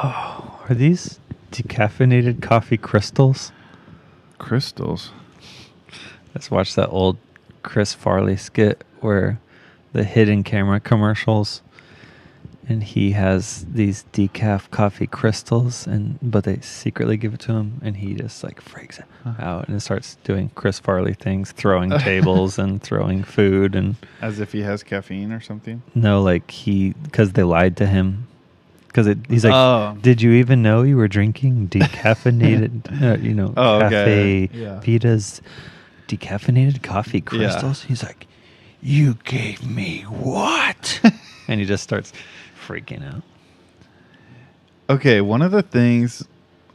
Oh, are these decaffeinated coffee crystals? Crystals. Let's watch that old Chris Farley skit where the hidden camera commercials, and he has these decaf coffee crystals, but they secretly give it to him, and he just like freaks out and starts doing Chris Farley things, throwing tables and throwing food, and As if he has caffeine or something. no, like because they lied to him. Because he's like, Oh. did you even know you were drinking decaffeinated, okay. Cafe Yeah. Vita's decaffeinated coffee crystals? Yeah. He's like, you gave me what? And he just starts freaking out. Okay, one of the things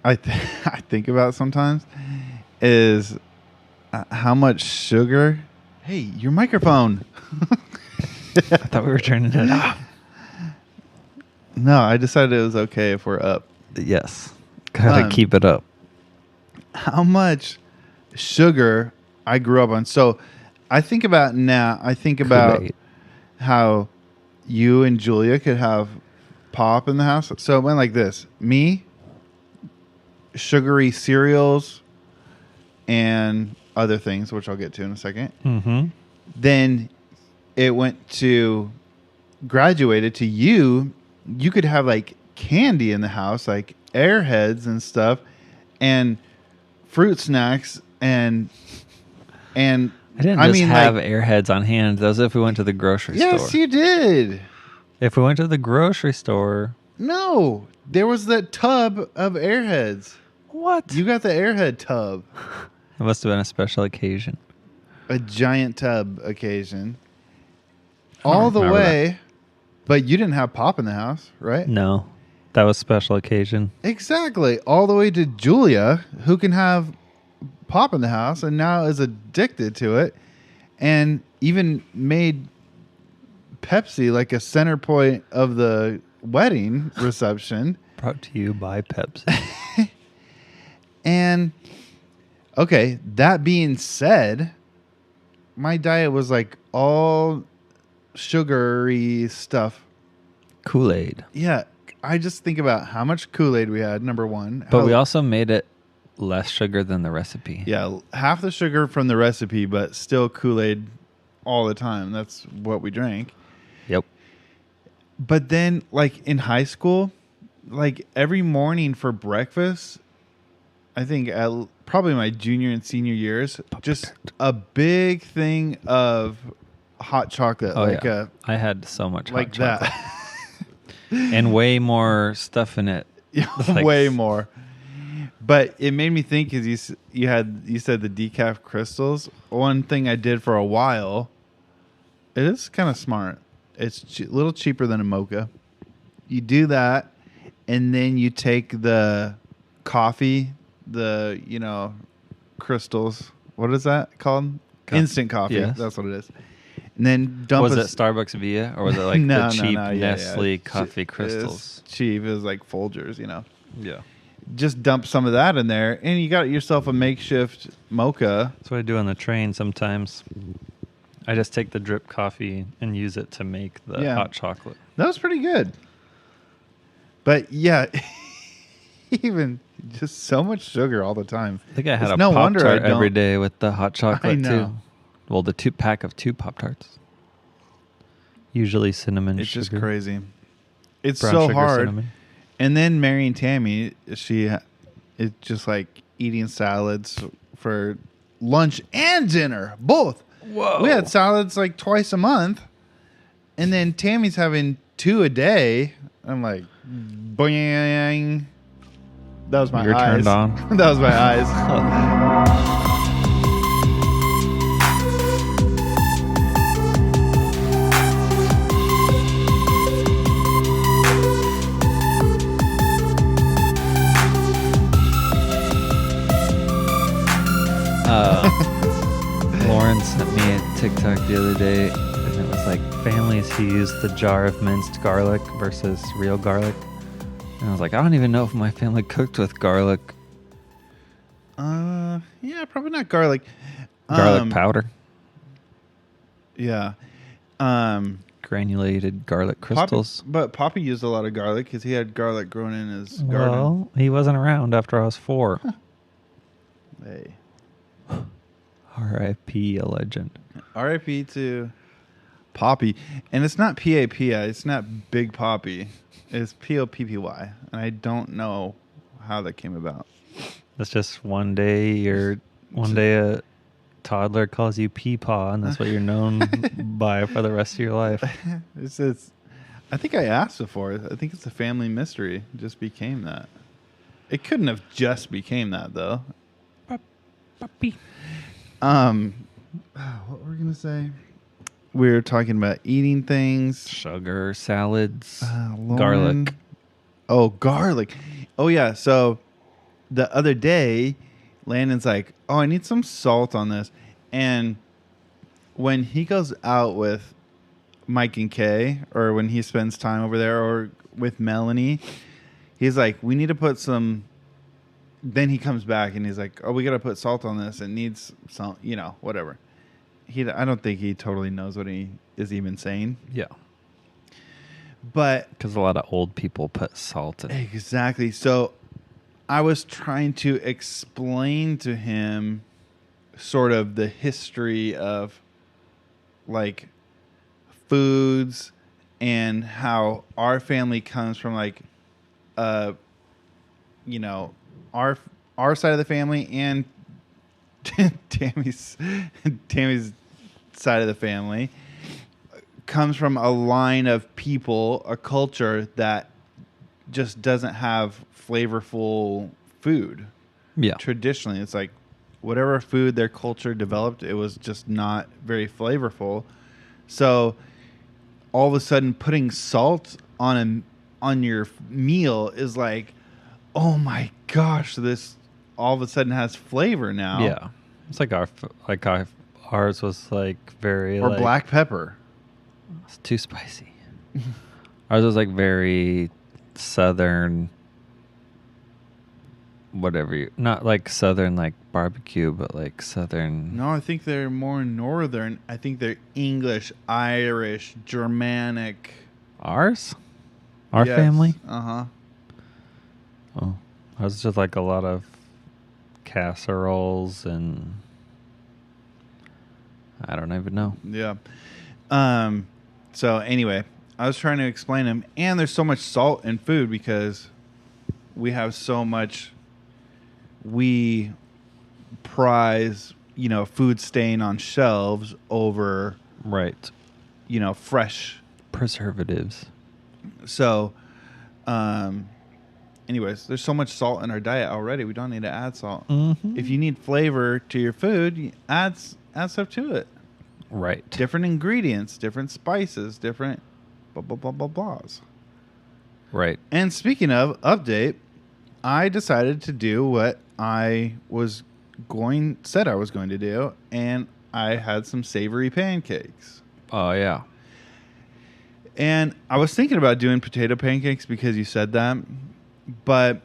I think about sometimes is how much sugar. Hey, your microphone. I thought we were turning it off. No, I decided it was okay if we're up. Yes. Gotta keep it up. How much sugar I grew up on. So I think about Kool-Aid. how you and Julia could have pop in the house. So it went like this. Me, sugary cereals, and other things, which I'll get to in a second. Mm-hmm. Then it went to graduated to you. You could have like candy in the house, like Airheads and stuff, and fruit snacks and I didn't have Airheads on hand. That was if we went to the grocery store. Yes, you did. If we went to the grocery store. No, there was that tub of Airheads. What? You got the Airhead tub. It must have been a special occasion. A giant tub occasion. I don't All the remember way. But you didn't have pop in the house, right? No, that was special occasion. Exactly. All the way to Julia, who can have pop in the house and now is addicted to it, and even made Pepsi like a center point of the wedding reception. Brought to you by Pepsi. And okay, that being said, my diet was like all sugary stuff. Kool-Aid. Yeah, I just think about how much Kool-Aid we had, number one. But we also made it less sugar than the recipe. Yeah, half the sugar from the recipe, but still Kool-Aid all the time. That's what we drank. Yep. But then, like in high school, like every morning for breakfast, I think probably my junior and senior years, just a big thing of hot chocolate. Oh, yeah. I had so much like hot chocolate. that. And way more stuff in it. Way more. But it made me think because you said the decaf crystals. One thing I did for a while, it is kind of smart. It's a little cheaper than a mocha. You do that, and then you take the coffee, the crystals. What is that called? Instant coffee. Yes. That's what it is. And then dump. Was it Starbucks Via or was it like No, the cheap no, yeah, Nestle coffee crystals? It's cheap. It was like Folgers, Yeah. Just dump some of that in there, and you got yourself a makeshift mocha. That's what I do on the train sometimes. I just take the drip coffee and use it to make the hot chocolate. That was pretty good. But yeah, even just so much sugar all the time. I think I had It's a no wonder Pop-Tart I don't- every day with the hot chocolate I know. too. Well, the pack of 2 Pop-Tarts. Usually cinnamon It's sugar. just crazy. It's Brown so sugar, hard. cinnamon. And then Mary and Tammy, it's just like eating salads for lunch and dinner, both. Whoa. We had salads like twice a month, and then Tammy's having 2 a day. I'm like, boing. That was my You're eyes. turned on. That was my eyes. Lauren sent me a TikTok the other day, and it was like families who use the jar of minced garlic versus real garlic. And I was like, I don't even know if my family cooked with garlic. Yeah, probably not garlic. Garlic powder. Yeah. granulated garlic crystals. But Poppy used a lot of garlic because he had garlic growing in his garden. Well, he wasn't around after I was 4. Hey. R.I.P. a legend. R.I.P. to Poppy. And it's not P-A-P-I. It's not Big Poppy. It's P-O-P-P-Y. And I don't know how that came about. That's just one day a toddler calls you Peepaw, and that's what you're known by for the rest of your life. It's I think I asked before. I think it's a family mystery. It just became that. It couldn't have just became that though. Puppy. What were we gonna say? We were talking about eating things. Sugar, salads, Lauren. garlic. Oh, garlic. Oh yeah. So the other day, Landon's like, "Oh, I need some salt on this," and when he goes out with Mike and Kay, or when he spends time over there, or with Melanie, he's like, "We need to put some." Then he comes back and he's like, "Oh, we got to put salt on this. It needs some, whatever." I don't think he totally knows what he is even saying. Yeah. But because a lot of old people put salt in. Exactly. So I was trying to explain to him sort of the history of like foods and how our family comes from like our side of the family and Tammy's side of the family comes from a line of people, a culture that just doesn't have flavorful food. Yeah. Traditionally, it's like whatever food their culture developed, it was just not very flavorful. So all of a sudden putting salt on your meal is like, oh my gosh, this all of a sudden has flavor now. Yeah. It's like ours was like very or like, black pepper. It's too spicy. Ours was like very southern, not like southern like barbecue, but like southern. No, I think they're more northern. I think they're English, Irish, Germanic. Ours? Our family? Uh-huh. Oh, ours was just like a lot of casseroles and I don't even know. Yeah. So anyway, I was trying to explain to him, and there's so much salt in food because we have so much. We prize, food staying on shelves over, right? Fresh preservatives. So, anyways, there's so much salt in our diet already. We don't need to add salt. Mm-hmm. If you need flavor to your food, add stuff to it. Right. Different ingredients, different spices, different blah, blah, blah, blah, blahs. Right. And speaking of update, I decided to do what I said I was going to do, and I had some savory pancakes. Oh, yeah. And I was thinking about doing potato pancakes because you said that, but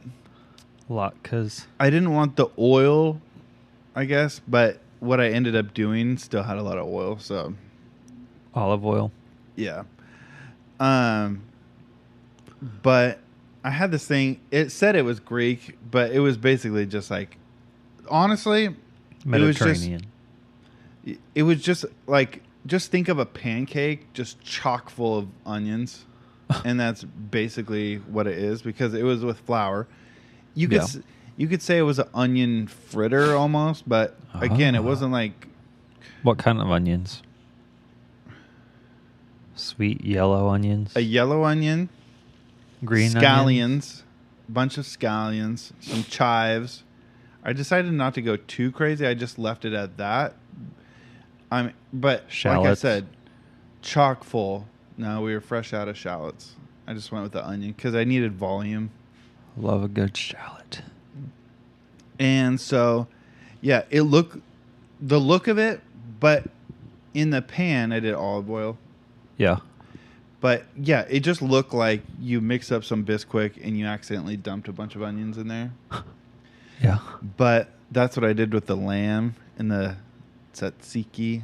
because I didn't want the oil, I guess, but what I ended up doing still had a lot of oil, so olive oil. Yeah. But I had this thing. It said it was Greek, but it was basically just like, honestly, Mediterranean. It was just like, just think of a pancake just chock full of onions, and that's basically what it is because it was with flour. You could say it was an onion fritter almost, but again, it wasn't like. What kind of onions? Sweet yellow onions. A yellow onion. Green scallions. A bunch of scallions. Some chives. I decided not to go too crazy. I just left it at that. But shallots. Like I said, chock full. No, we were fresh out of shallots. I just went with the onion because I needed volume. Love a good shallot. And so, yeah, the look of it, but in the pan, I did olive oil. Yeah. But yeah, it just looked like you mix up some Bisquick and you accidentally dumped a bunch of onions in there. Yeah. But that's what I did with the lamb and the tzatziki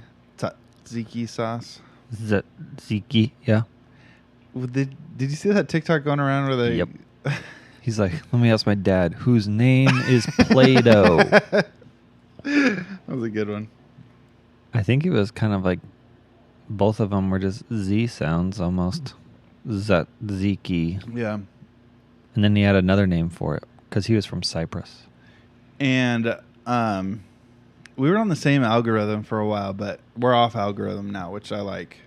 sauce. Tzatziki, yeah. Did you see that TikTok going around where they? Yep. He's like, let me ask my dad, whose name is Play-Doh? That was a good one. I think it was kind of like both of them were just Z sounds almost. Tzatziki. Yeah. And then he had another name for it because he was from Cyprus. And we were on the same algorithm for a while, but we're off algorithm now, which I like.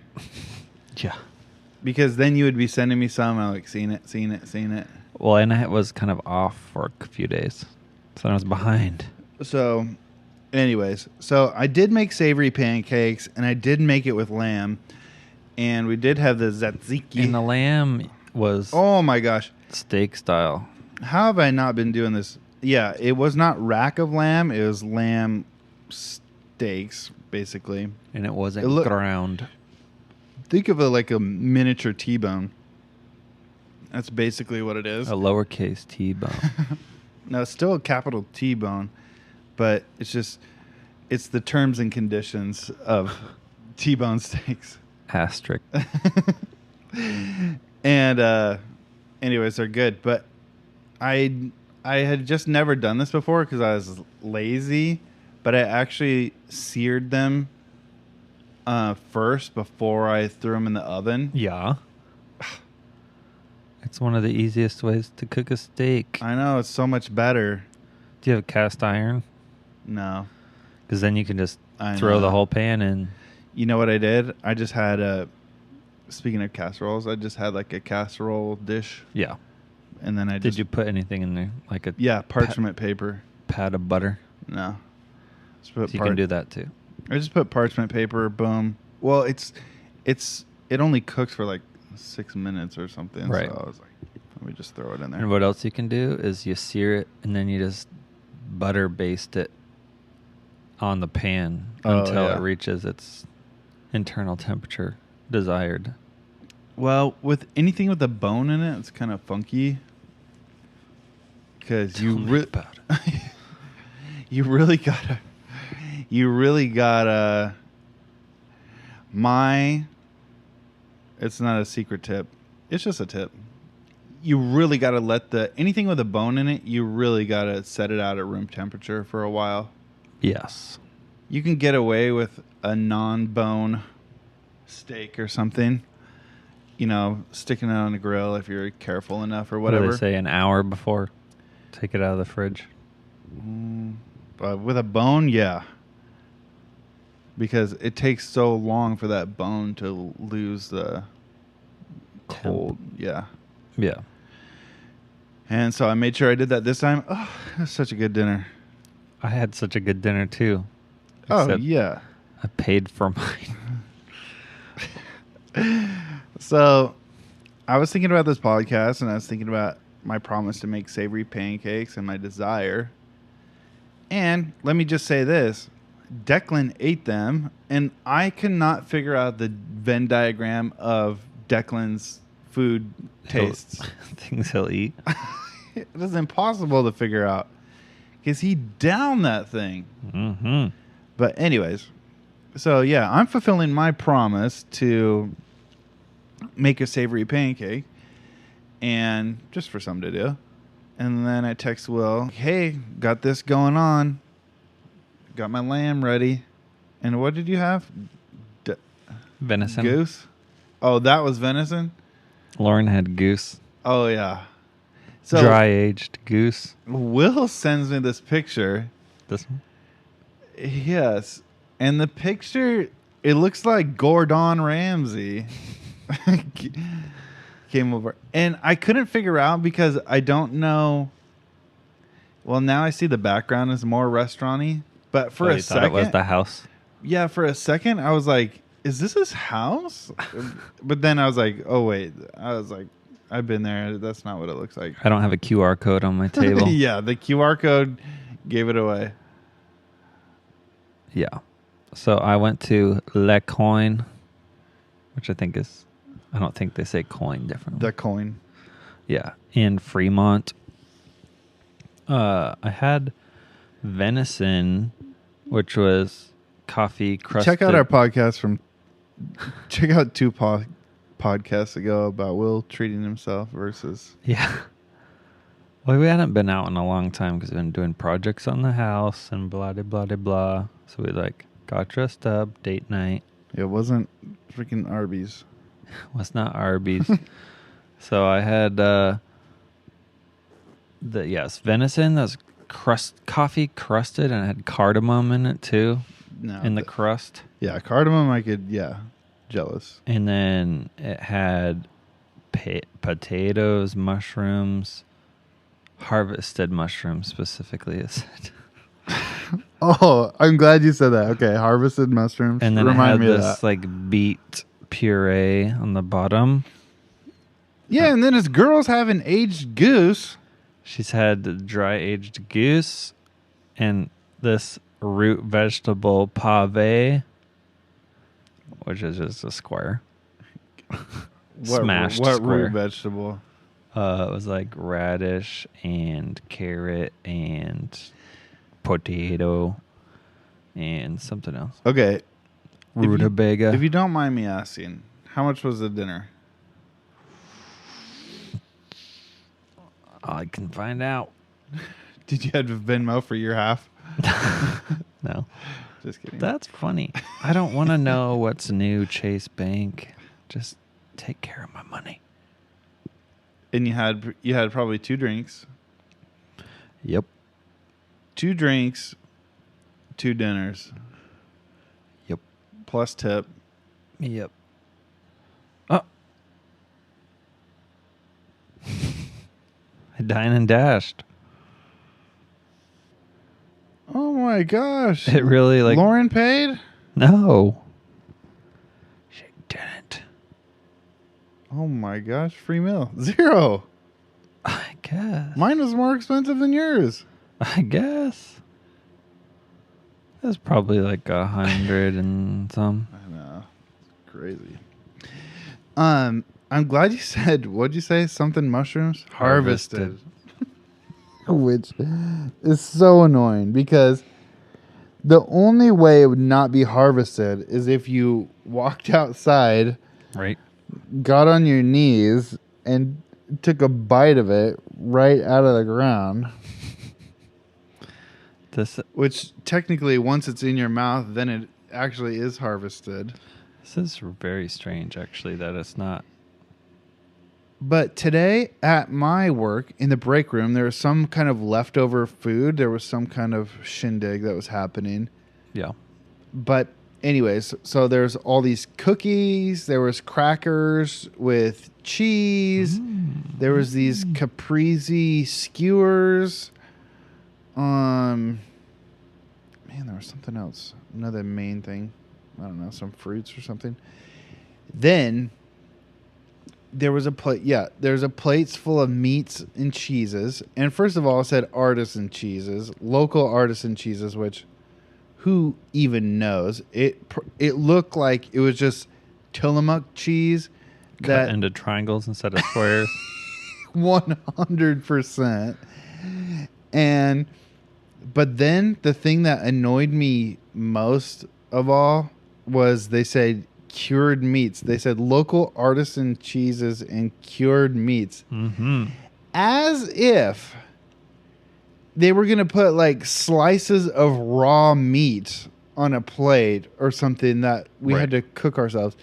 Yeah. Because then you would be sending me some, and I'm like, seen it. Well, and I was kind of off for a few days. So I was behind. So, anyways, I did make savory pancakes, and I did make it with lamb. And we did have the tzatziki. And the lamb was Oh my gosh. steak style. How have I not been doing this? Yeah, it was not rack of lamb. It was lamb steaks, basically. And it wasn't ground. Think of it like a miniature T-bone. That's basically what it is. A lowercase T-bone. No, it's still a capital T-bone, but it's the terms and conditions of T-bone steaks. Asterisk. And anyways, they're good. But I had just never done this before because I was lazy. But I actually seared them first before I threw them in the oven. Yeah. It's one of the easiest ways to cook a steak. I know, it's so much better. Do you have a cast iron? No. Because then you can just throw the whole pan in. You know what I did? I just had speaking of casseroles, I just had like a casserole dish. Yeah. And then Did you put anything in there? Like a parchment paper. Pat of butter? No. So you can do that too. I just put parchment paper, boom. Well, it only cooks for like 6 minutes or something. Right. So I was like, let me just throw it in there. And what else you can do is you sear it and then you just butter baste it on the pan until it reaches its internal temperature desired. Well, with anything with a bone in it, it's kind of funky. Because you really gotta. It's not a secret tip. It's just a tip. You really got to let anything with a bone in it, you really got to set it out at room temperature for a while. Yes. You can get away with a non-bone steak or something. You know, sticking it on the grill if you're careful enough or whatever. What do they say, an hour before? Take it out of the fridge. With a bone, yeah. Because it takes so long for that bone to lose the cold. Yeah. Yeah. And so I made sure I did that this time. Oh, it was such a good dinner. I had such a good dinner too. Oh, yeah. I paid for mine. So I was thinking about this podcast and I was thinking about my promise to make savory pancakes and my desire. And let me just say this. Declan ate them, and I could not figure out the Venn diagram of Declan's food tastes. Things he'll eat. It is impossible to figure out because he downed that thing. Mm-hmm. But anyways, so yeah, I'm fulfilling my promise to make a savory pancake, and just for something to do. And then I text Will, hey, got this going on. Got my lamb ready. And what did you have? Venison. Goose? Oh, that was venison? Lauren had goose. Oh, yeah. So dry-aged goose. Will sends me this picture. This one? Yes. And the picture, it looks like Gordon Ramsay came over. And I couldn't figure out because I don't know. Well, now I see the background is more restaurant-y. But for a second, it was the house. Yeah, for a second, I was like, "Is this his house?" But then I was like, "Oh wait," I was like, "I've been there. That's not what it looks like." I don't have a QR code on my table. Yeah, the QR code gave it away. Yeah, so I went to Le Coin, which I don't think they say coin differently. The coin. Yeah, in Fremont. I had venison, which was coffee crusted. Check out our podcast from check out two podcasts ago about Will treating himself versus. Yeah. Well, we hadn't been out in a long time because we've been doing projects on the house and blah, blah, blah, blah. So we got dressed up, date night. It wasn't freaking Arby's. Was not Arby's. So I had venison that was coffee crusted, and it had cardamom in it too. No, in the crust. Yeah, cardamom. Jealous. And then it had potatoes, mushrooms, harvested mushrooms specifically. It said. Oh, I'm glad you said that. Okay, harvested mushrooms. And then Remind it had me this of that. beet puree on the bottom. Yeah, and then his girls have an aged goose. She's had dry aged goose and this root vegetable pave, which is just a square. Smashed What square. root vegetable? It was radish and carrot and potato and something else. Okay. Rutabaga. If you don't mind me asking, how much was the dinner? I can find out. Did you have to Venmo for your half? No. Just kidding. That's funny. I don't want to know what's new, Chase Bank. Just take care of my money. And you had probably 2 drinks. Yep. 2 drinks, 2 dinners. Yep. Plus tip. Yep. Oh. I dined and dashed. Oh my gosh. It really Lauren paid? No. She didn't. Oh my gosh, free meal. 0. I guess. Mine was more expensive than yours. I guess. That's probably 100 and some. I know. It's crazy. I'm glad you said, what'd you say? Something mushrooms? Harvested. Which is so annoying because the only way it would not be harvested is if you walked outside, Right. got on your knees, and took a bite of it right out of the ground. Which technically, once it's in your mouth, then it actually is harvested. This is very strange, actually, that it's not. But today at my work in the break room, there was some kind of leftover food. There was some kind of shindig that was happening. Yeah. But anyways, so there's all these cookies. There was crackers with cheese. There was these caprese skewers. Man, there was something else. Another main thing. I don't know, some fruits or something. Then there was a plate. Yeah, there's a plates full of meats and cheeses. And first of all, it said artisan cheeses, local artisan cheeses, which who even knows? It looked like it was just Tillamook cheese Cut into triangles instead of squares. 100%. But then the thing that annoyed me most of all was they said cured meats. They said local artisan cheeses and cured meats. Mm-hmm. As if they were going to put slices of raw meat on a plate or something that we had to cook ourselves.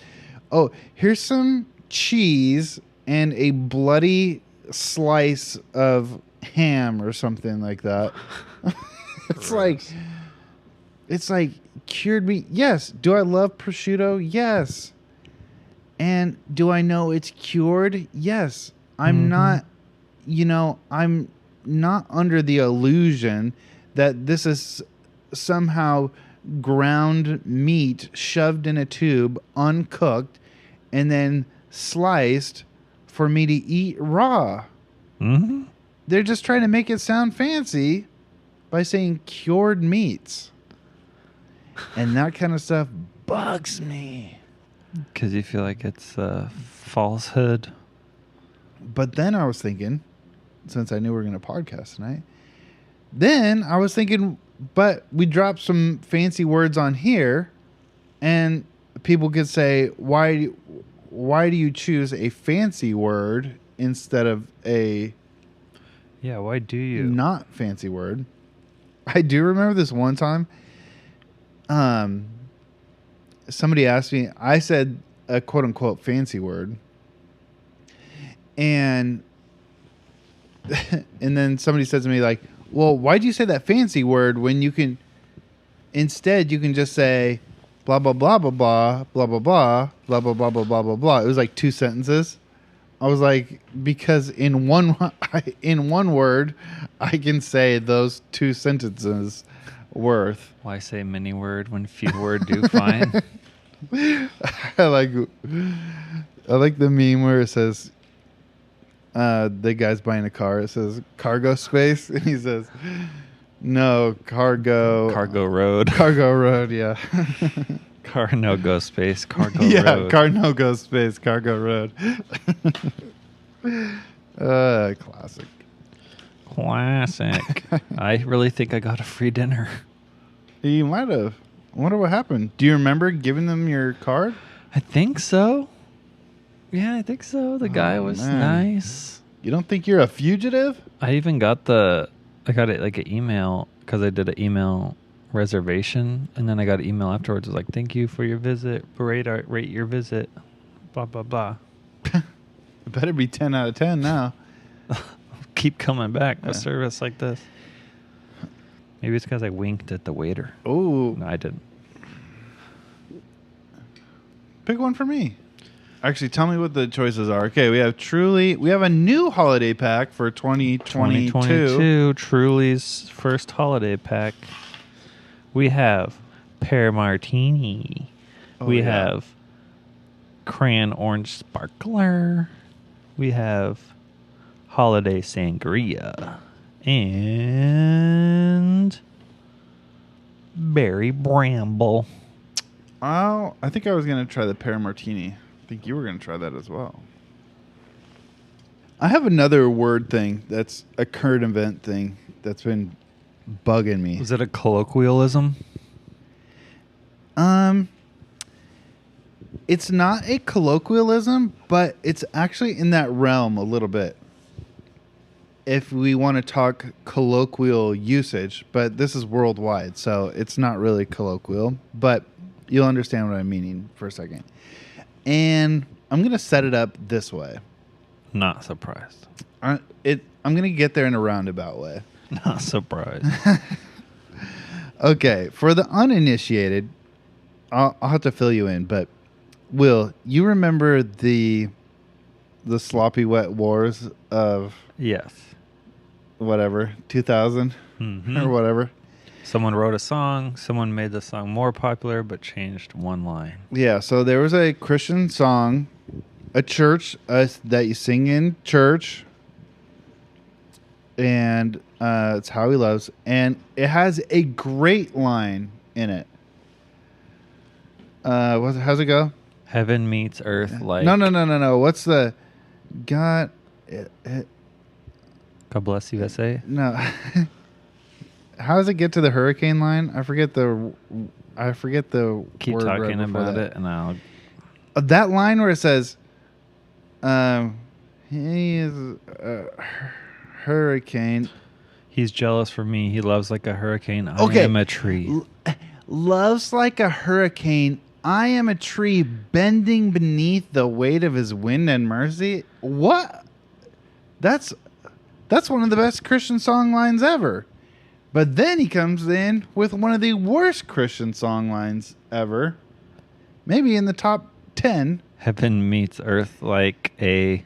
Oh, here's some cheese and a bloody slice of ham or something like that. It's like cured meat. Yes. Do I love prosciutto? Yes. And do I know it's cured? Yes. I'm not, I'm not under the illusion that this is somehow ground meat shoved in a tube, uncooked, and then sliced for me to eat raw. Mm-hmm. They're just trying to make it sound fancy by saying cured meats. And that kind of stuff bugs me. Because you feel like it's a falsehood. But then I was thinking, since I knew we were going to podcast tonight, then I was thinking, but we dropped some fancy words on here, and people could say, why do you choose a fancy word instead of a Yeah, why do you? not fancy word? I do remember this one time. Somebody asked me, I said a quote unquote fancy word. And and then somebody says to me like, well, why'd you say that fancy word when you can instead you can just say blah blah blah blah blah blah blah blah blah blah blah blah blah blah blah. It was like 2 sentences. I was like, because in one word I can say those 2 sentences worth. Why say many word when few word do fine? I like the meme where it says the guy's buying a car. It says cargo space, and he says, "No cargo road. Cargo road, yeah. Car no go space. Cargo yeah, road. car no go space. Cargo road." Classic. Classic. I really think I got a free dinner. You might have. I wonder what happened. Do you remember giving them your card? I think so. Yeah, I think so. The guy was nice. You don't think you're a fugitive? I even got I got it like an email because I did an email reservation, and then I got an email afterwards. It was like, "Thank you for your visit. Rate your visit." Blah blah blah. It better be 10 out of 10 now. Keep coming back with service like this. Maybe it's because I winked at the waiter. Oh, No, I didn't. Pick one for me. Actually, tell me what the choices are. Okay, we have a new holiday pack for 2022. 2022, Truly's first holiday pack. We have Pear Martini. We have Crayon Orange Sparkler. We have Holiday Sangria. And Berry Bramble. Oh, I think I was going to try the pear martini. I think you were going to try that as well. I have another word thing that's a current event thing that's been bugging me. Was it a colloquialism? It's not a colloquialism, but it's actually in that realm a little bit. If we want to talk colloquial usage, but this is worldwide, so it's not really colloquial, but you'll understand what I'm meaning for a second. And I'm going to set it up this way. Not surprised. I'm going to get there in a roundabout way. Not surprised. Okay, for the uninitiated, I'll have to fill you in, but Will, you remember the sloppy wet wars of Yes. whatever, 2000 or whatever? Someone wrote a song. Someone made the song more popular, but changed one line. Yeah, so there was a Christian song, a church that you sing in church, and it's How He Loves, and it has a great line in it. How's it go? Heaven meets earth like... No. What's the... God... God bless USA. No. How does it get to the hurricane line? I forget the Keep word right talking before about that. it, and I'll... That line where it says, he is a hurricane. He's jealous for me. He loves like a hurricane. I Okay. am a tree. Loves like a hurricane. I am a tree bending beneath the weight of his wind and mercy. What? That's one of the best Christian song lines ever. But then he comes in with one of the worst Christian song lines ever. Maybe in the top 10. Heaven meets earth like a...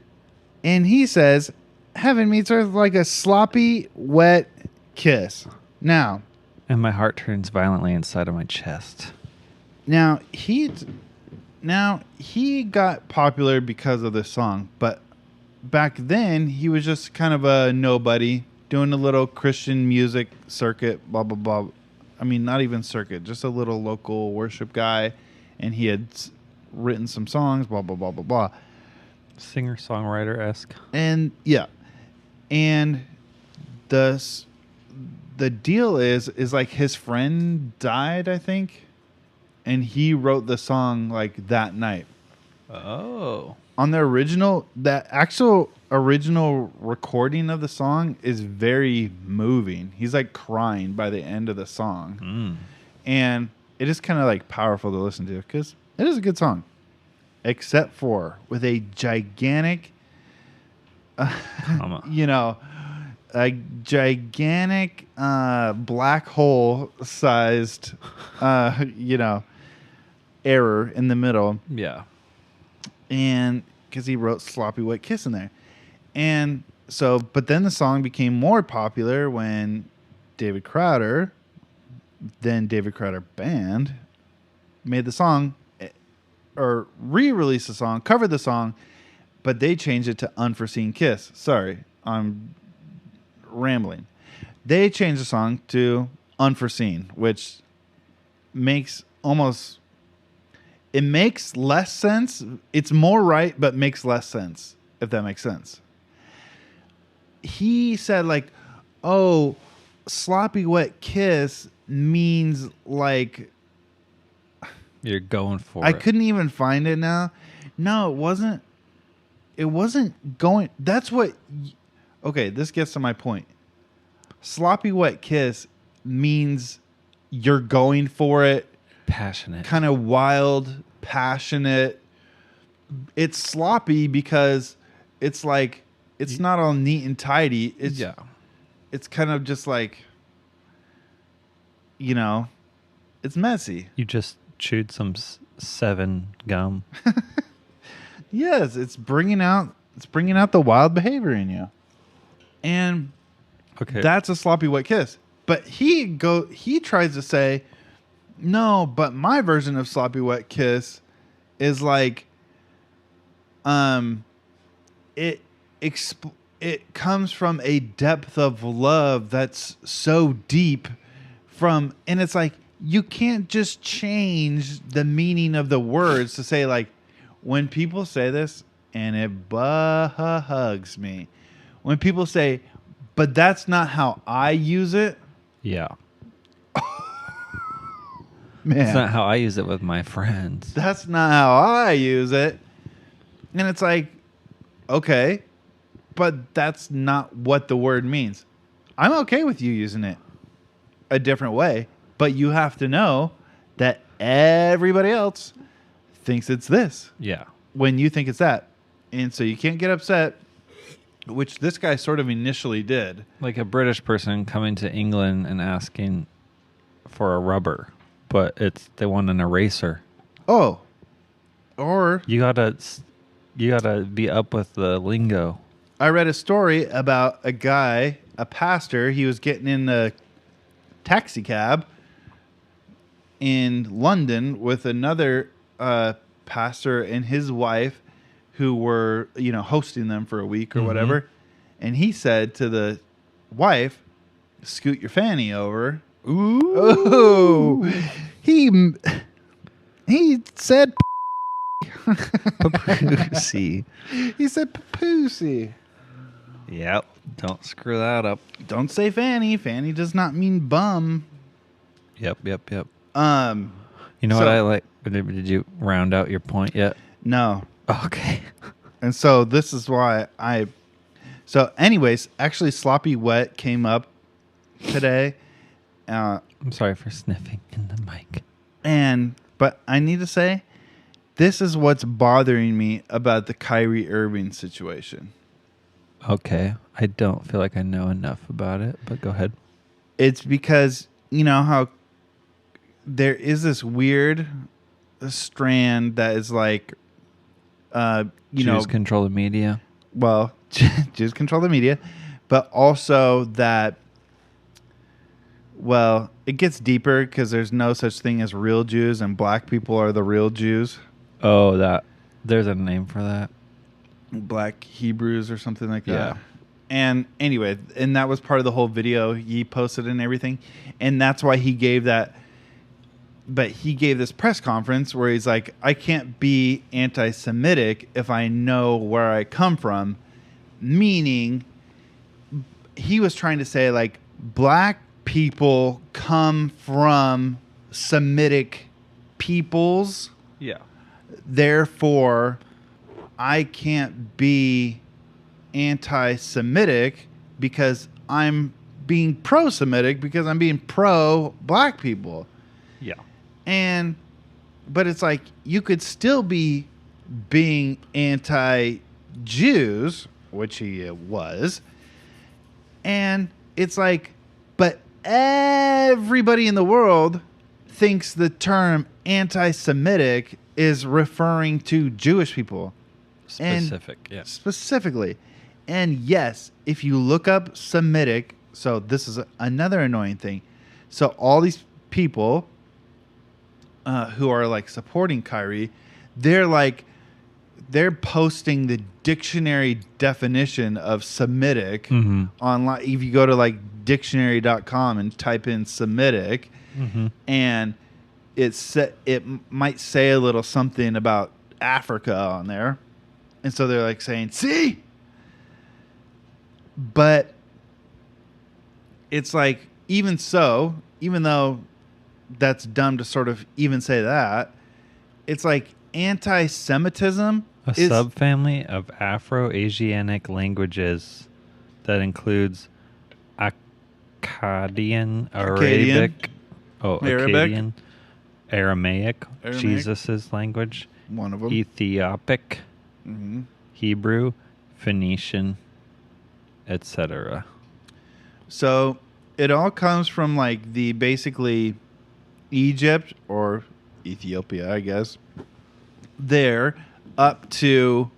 And he says, heaven meets earth like a sloppy, wet kiss. Now, And my heart turns violently inside of my chest. Now he got popular because of this song, but back then he was just kind of a nobody doing a little Christian music circuit, blah blah blah. I mean, not even circuit, just a little local worship guy, and he had written some songs, blah blah blah blah blah. Singer-songwriter-esque. And yeah, and the deal is like his friend died, I think. and he wrote the song like that night. Oh. On the original, that actual original recording of the song is very moving. He's like crying by the end of the song. And it is kind of like powerful to listen to because it is a good song. Except for with a gigantic, you know, a gigantic black hole sized, you know, error in the middle. Yeah. And because he wrote Sloppy Wet Kiss in there. And so, but then the song became more popular when David Crowder, then David Crowder Band, made the song or re-released the song, covered the song, but they changed it to Unforeseen Kiss. Sorry, I'm rambling. They changed the song to Unforeseen, which makes almost... It makes less sense. It's more right, but makes less sense, if that makes sense. He said, like, oh, Sloppy Wet Kiss means, like... You're going for it. I couldn't even find it now. No, it wasn't. It wasn't going... That's what... Okay, this gets to my point. Sloppy Wet Kiss means you're going for it. Passionate. Kind of wild, passionate. It's sloppy because it's like it's not all neat and tidy. It's kind of just like, you know, it's messy. You just chewed some 7 gum. Yes, it's bringing out the wild behavior in you. And that's a sloppy wet kiss. But he tries to say, no, but my version of sloppy wet kiss is like, it comes from a depth of love that's so deep and it's like, you can't just change the meaning of the words to say like, when people say this and it bugs me, when people say, but that's not how I use it. Yeah. Man, that's not how I use it with my friends. That's not how I use it. And it's like, okay, but that's not what the word means. I'm okay with you using it a different way, but you have to know that everybody else thinks it's this. Yeah. When you think it's that. And so you can't get upset, which this guy sort of initially did. Like a British person coming to England and asking for a rubber. But they want an eraser. Oh, or you gotta be up with the lingo. I read a story about a guy, a pastor. He was getting in a taxi cab in London with another pastor and his wife, who were hosting them for a week or whatever. And he said to the wife, "Scoot your fanny over." Ooh. He said Papoosey. He said papoosey. Yep. Don't screw that up. Don't say fanny. Fanny does not mean bum. Yep. You know what I like? Did you round out your point yet? No. Okay. And so this is why so anyways, actually Sloppy Wet came up today. I'm sorry for sniffing in the mic. But I need to say, this is what's bothering me about the Kyrie Irving situation. Okay. I don't feel like I know enough about it, but go ahead. It's because, you know how there is this weird strand that is like, Jews control the media. Well, Jews control the media, but also that, well, it gets deeper because there's no such thing as real Jews and black people are the real Jews. Oh, there's a name for that. Black Hebrews or something like that. Yeah. And anyway, and that was part of the whole video he posted and everything. And that's why he gave that. But he gave this press conference where he's like, I can't be anti-Semitic if I know where I come from. Meaning, he was trying to say, like, black people come from Semitic peoples. Yeah. Therefore, I can't be anti-Semitic because I'm being pro-Semitic because I'm being pro-black people. Yeah. But it's like you could still be being anti-Jews, which he was, and it's like, but everybody in the world thinks the term anti-Semitic is referring to Jewish people. Specifically. And yes, if you look up Semitic, so this is another annoying thing. So all these people who are like supporting Kyrie, they're posting the dictionary definition of Semitic online. If you go to like dictionary.com and type in Semitic, and it might say a little something about Africa on there. And so they're like saying, see? But it's like, even though that's dumb to sort of even say that, it's like anti-Semitism A subfamily of Afro-Asianic languages that includes Akkadian, Aramaic, Jesus' language, one of them, Ethiopic, Hebrew, Phoenician, etc. So it all comes from like the basically Egypt or Ethiopia, I guess, there up to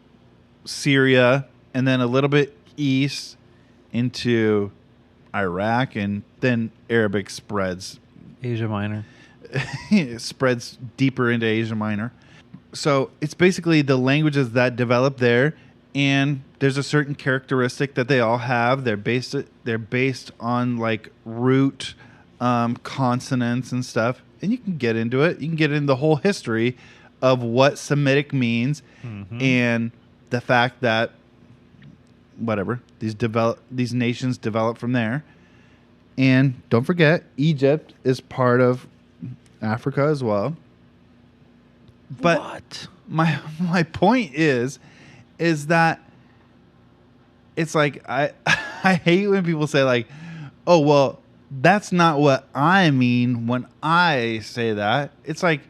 Syria, and then a little bit east into Iraq, and then Arabic spreads. Asia Minor. It spreads deeper into Asia Minor. So it's basically the languages that develop there, and there's a certain characteristic that they all have. They're based on like root consonants and stuff, and you can get into it. You can get into the whole history of what Semitic means, and the fact that these nations develop from there. And don't forget, Egypt is part of Africa as well. But what? My point is that it's like I hate when people say like, oh well, that's not what I mean when I say that. It's like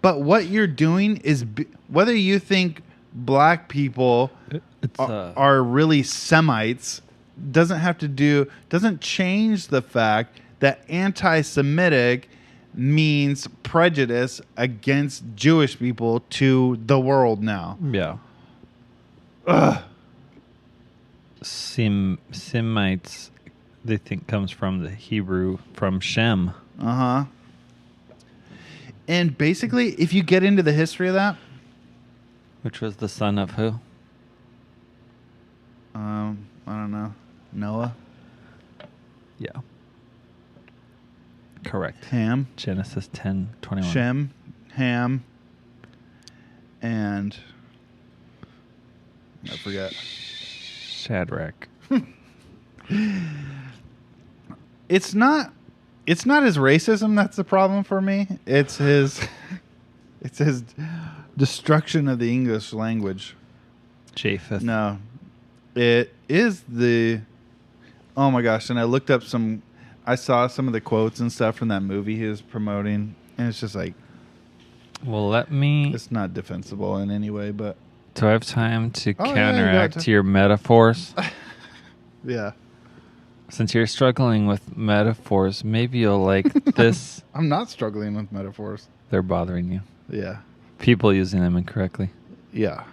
but what you're doing is whether you think black people are really Semites doesn't change the fact that anti-Semitic means prejudice against Jewish people to the world now. Yeah. Ugh. Semites, they think, comes from the Hebrew, from Shem. And basically, if you get into the history of that, which was the son of who? I don't know. Noah? Yeah. Correct. Ham. Genesis 10:21. Shem, Ham, and I forget. Shadrach. It's not his racism that's the problem for me. It's his destruction of the English language. Japheth. No. It is oh my gosh, and I saw some of the quotes and stuff from that movie he was promoting, and it's just like, well, it's not defensible in any way, but do I have time to counteract your metaphors? Yeah. Since you're struggling with metaphors, maybe you'll like this. I'm not struggling with metaphors. They're bothering you. Yeah. People using them incorrectly. Yeah.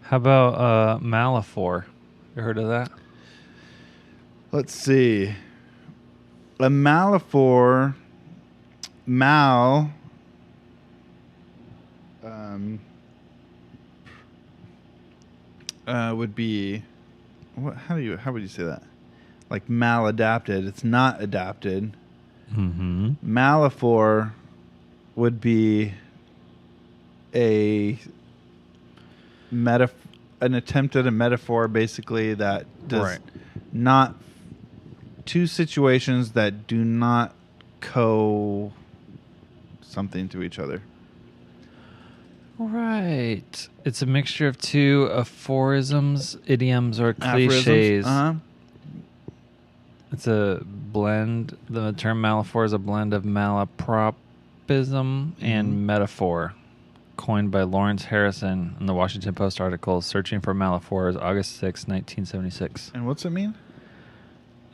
How about malaphor? You heard of that? Let's see. A malaphor, would be how would you say that? Like maladapted. It's not adapted. Malaphor would be an attempt at a metaphor, basically, that does not two situations that do not coincide something to each other. Right. It's a mixture of two aphorisms, idioms, or Aphorisms? cliches. Uh-huh. It's a blend. The term malaphor is a blend of malapropism and metaphor, coined by Lawrence Harrison in the Washington Post article Searching for Malaphors, August 6, 1976. And what's it mean?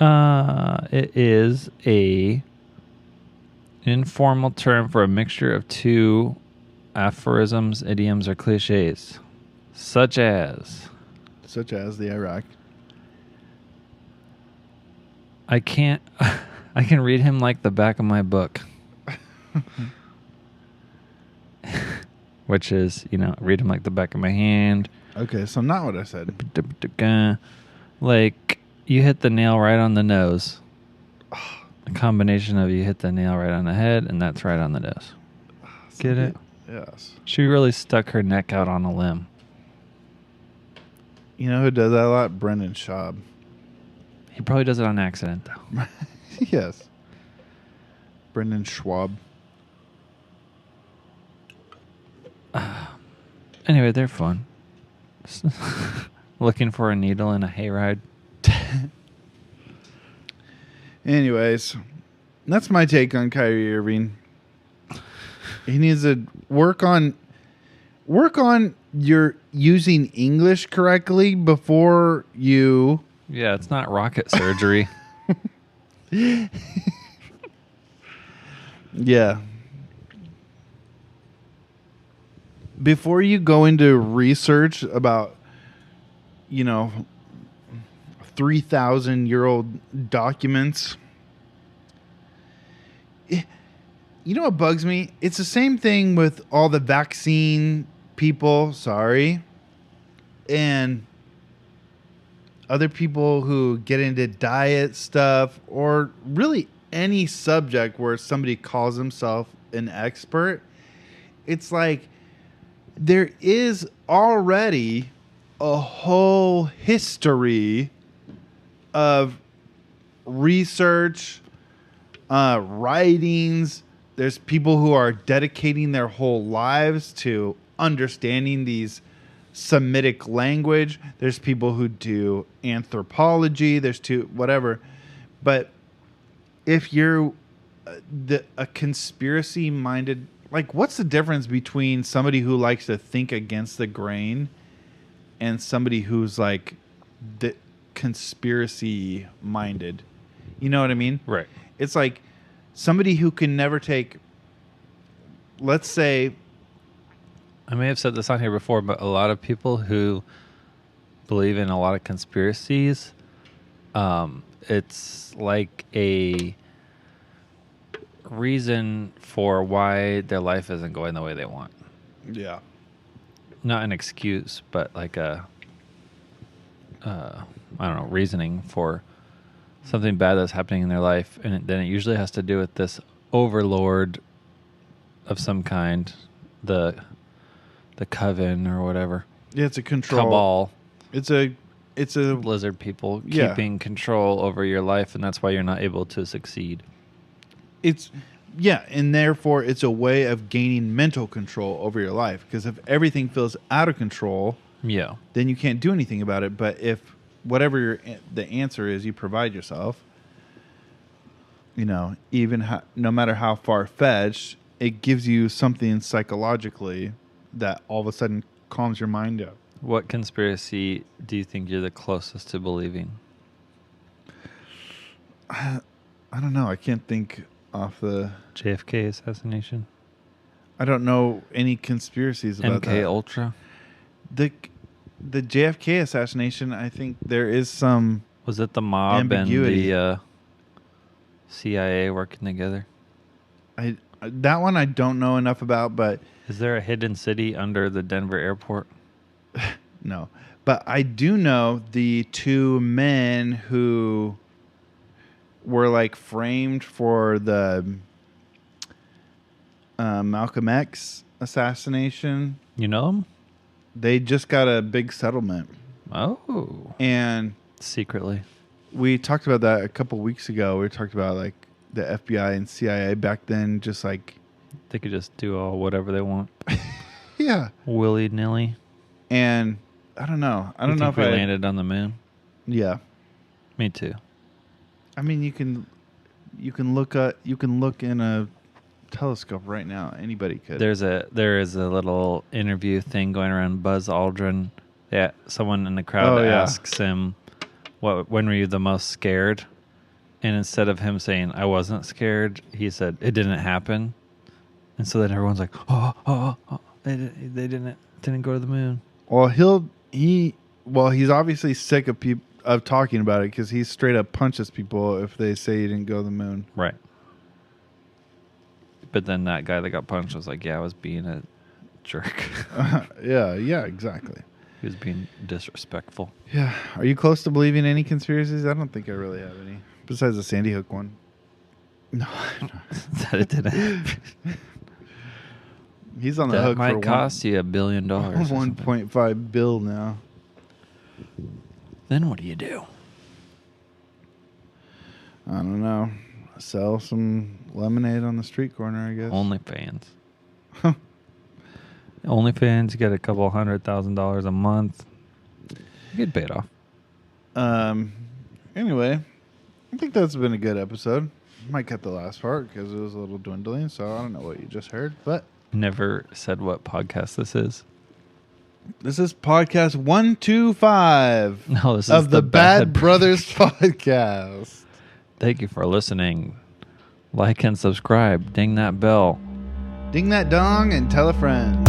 It is a informal term for a mixture of two aphorisms, idioms, or cliches, such as the Iraq. I can read him like the back of my book. Which is, read him like the back of my hand. Okay, so not what I said. Like, you hit the nail right on the nose. A combination of you hit the nail right on the head, and that's right on the nose. Get it? Yes. She really stuck her neck out on a limb. You know who does that a lot? Brendan Schaub. He probably does it on accident, though. Yes. Brendan Schwab. Anyway, they're fun. Looking for a needle in a hayride. Anyways, that's my take on Kyrie Irving. He needs to work on your using English correctly before you. Yeah, it's not rocket surgery. Yeah. Before you go into research about, 3,000-year-old documents, you know what bugs me? It's the same thing with all the vaccine people, and other people who get into diet stuff, or really any subject where somebody calls himself an expert. It's like there is already a whole history of research, writings. There's people who are dedicating their whole lives to understanding these Semitic language. There's people who do anthropology. There's whatever. But if you're a conspiracy-minded, like, what's the difference between somebody who likes to think against the grain and somebody who's like the conspiracy-minded? You know what I mean? Right. It's like somebody who can never take, let's say, I may have said this on here before, but a lot of people who believe in a lot of conspiracies, it's like a reason for why their life isn't going the way they want. yeah, Not an excuse, but like reasoning for something bad that's happening in their life. And then it usually has to do with this overlord of some kind, the coven or whatever. Yeah, it's a control Cabal. It's a Lizard people Yeah. keeping control over your life, and that's why you're not able to succeed. and therefore it's a way of gaining mental control over your life. Because if everything feels out of control, Yeah. then you can't do anything about it. But if whatever the answer is, you provide yourself, no matter how far-fetched, it gives you something psychologically that all of a sudden calms your mind down. What conspiracy do you think you're the closest to believing? I don't know. I can't think off the... JFK assassination? I don't know any conspiracies about MK that. Ultra? The JFK assassination, I think there is some... Was it the mob ambiguity. and the CIA working together? That one I don't know enough about, but... Is there a hidden city under the Denver airport? No. But I do know the two men who were like framed for the Malcolm X assassination. You know them? They just got a big settlement. Oh. And Secretly. we talked about that a couple weeks ago. We talked about like the FBI and CIA back then, just like They could just do whatever they want. Yeah. Willy nilly. And I don't know. I don't know if we I landed on the moon. Yeah. Me too. I mean, you can look in a telescope right now. Anybody could. There is a little interview thing going around Buzz Aldrin. Yeah, someone in the crowd asks him, when were you the most scared? And instead of him saying I wasn't scared, he said it didn't happen. And so then everyone's like, they didn't go to the moon. Well, he's obviously sick of talking about it because he straight up punches people if they say he didn't go to the moon. Right. But then that guy that got punched was like, yeah, I was being a jerk. Yeah, exactly. He was being disrespectful. Yeah. Are you close to believing any conspiracies? I don't think I really have any. Besides the Sandy Hook one. No. That it didn't happen. He's on the hook for might cost you $1 billion. $1.5 billion now. Then what do? I don't know. Sell some lemonade on the street corner, I guess. OnlyFans. OnlyFans, you get a couple $100,000 a month. You get paid off. Anyway, I think that's been a good episode. Might cut the last part because it was a little dwindling, so I don't know what you just heard, but never said what podcast this is. This is podcast 125 No, this is of the Bad Brothers podcast. Thank you for listening. Like and subscribe. Ding that bell. Ding that dong and tell a friend.